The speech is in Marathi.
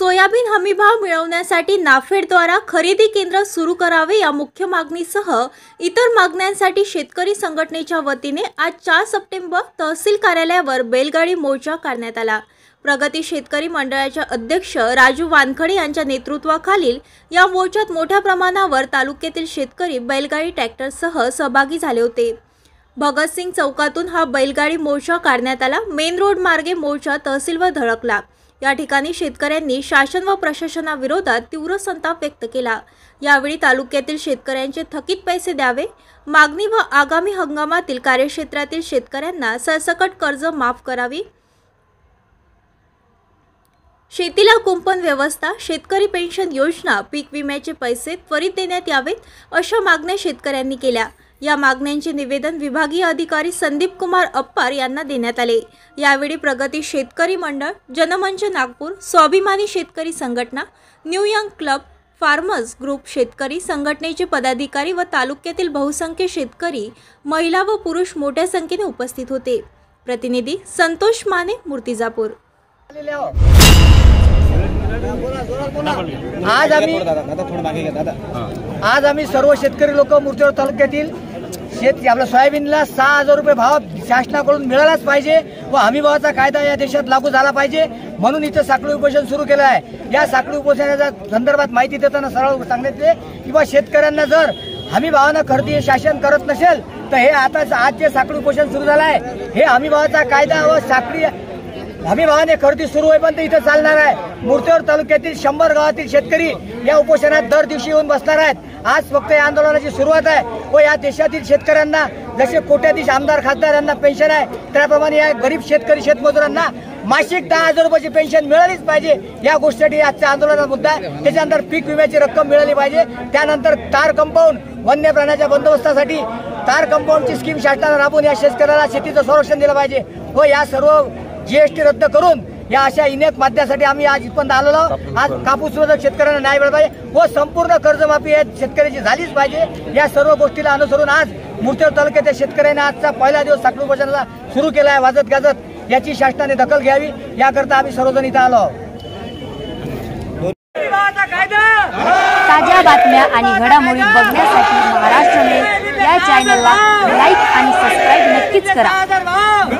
सोयाबीन हमीभाव मिळवण्यासाठी नाफेडद्वारा खरेदी केंद्र सुरू करावे या मुख्य मागणीसह इतर मागण्यांसाठी शेतकरी संघटनेच्या वतीने आज 4 सप्टेंबर तहसील कार्यालयावर बैलगाडी मोर्चा काढण्यात आला। प्रगती शेतकरी मंडळाचे अध्यक्ष राजू वानखडे यांच्या नेतृत्वाखालील या मोर्चात मोठ्या प्रमाणावर तालुक्यातील शेतकरी बैलगाडी ट्रॅक्टरसह सहभागी झाले होते। भगतसिंग चौकातून हा बैलगाडी मोर्चा काढण्यात आला। मेन रोड मार्गे मोर्चा तहसीलवर धडकला। या ठिकाणी शेतकऱ्यांनी शासन व प्रशासनाविरोधात तीव्र संताप व्यक्त केला। यावेळी तालुक्यातील शेतकऱ्यांचे थकीत पैसे द्यावे मागणी व आगामी हंगामातील कार्यक्षेत्रातील शेतकऱ्यांना सरसकट कर्ज माफ करावी, शेतीला कुंपण व्यवस्था, शेतकरी पेन्शन योजना, पीक विम्याचे पैसे त्वरित देण्यात यावेत अशा मागण्या शेतकऱ्यांनी केल्या। या मागण्यांचे निवेदन विभागीय अधिकारी संदीप कुमार अप्पार यांना देण्यात आले। यावेळी प्रगती शेतकरी मंडळ, जनमंच नागपूर, स्वाभिमानी शेतकरी संघटना, new young club, farmers group शेतकरी संघटनेचे पदाधिकारी व तालुक्यातील बहुसंख्य शेतकरी, महिला व पुरुष मोठ्या संख्येने उपस्थित होते। प्रतिनिधी संतोष माने, मूर्तिजापूर। आज आम्ही सर्व शेतकरी लोक मूर्तिजापूर तालुक्यातील आपल्या सोयाबीनला 6,000 रुपये भाव शासनाकडून मिळालाच पाहिजे व हमी भावाचा कायदा या देशात लागू झाला पाहिजे म्हणून इथं साखळी उपोषण सुरू केलं आहे। या साखळी उपोषणाच्या संदर्भात माहिती देताना सरळ सांगितले की बा शेतकऱ्यांना जर हमी भावानं खरेदी शासन करत नसेल तर हे आता आज जे साखळी उपोषण सुरू झालं आहे हे हमी भावाचा कायदा व साखळी हमी भावाने खरेदी सुरू होईपर्यंत इथं चालणार आहे। मूर्तिजापूर तालुक्यातील 100 गावातील शेतकरी या उपोषणात दर दिवशी येऊन बसणार आहेत। आज फक्त या आंदोलनाची सुरुवात आहे व या देशातील शेतकऱ्यांना जसे कोट्याधीश आमदार खासदार यांना पेन्शन आहे त्याप्रमाणे या गरीब शेतकरी शेतमजुरांना मासिक 10,000 रुपयाची पेन्शन मिळालीच पाहिजे। या गोष्टीसाठी आजच्या आंदोलनाचा मुद्दा आहे। त्याच्यानंतर पीक विम्याची रक्कम मिळाली पाहिजे। त्यानंतर तार कंपाऊंड वन्य प्राण्याच्या बंदोबस्तासाठी तार कंपाऊंडची स्कीम शासनाने राबवून या शेतकऱ्याला शेतीचं संरक्षण दिलं पाहिजे व या सर्व जीएसटी रद्द करून या अशा अनेक माध्यमासाठी आम्ही आज इथपर्यंत आलेलो। आज कापूस उत्पादक शेतकऱ्यांना न्याय मिळाला पाहिजे व संपूर्ण कर्जमाफी शेतकऱ्याची झालीच पाहिजे। या सर्व गोष्टीला अनुसरून आज मूर्तिजापूर तालुक्याच्या शेतकऱ्यांनी आजचा पहिला दिवस साखळी उपोषणाला सुरू केला आहे। वाजत गाजत याची शासनाने दखल घ्यावी याकरता आम्ही सर्वजण इथं आलो। ताज्या बातम्या आणि घडामोडी बघण्यासाठी महाराष्ट्र मेल या चॅनलला लाईक आणि सबस्क्राईब नक्कीच करा।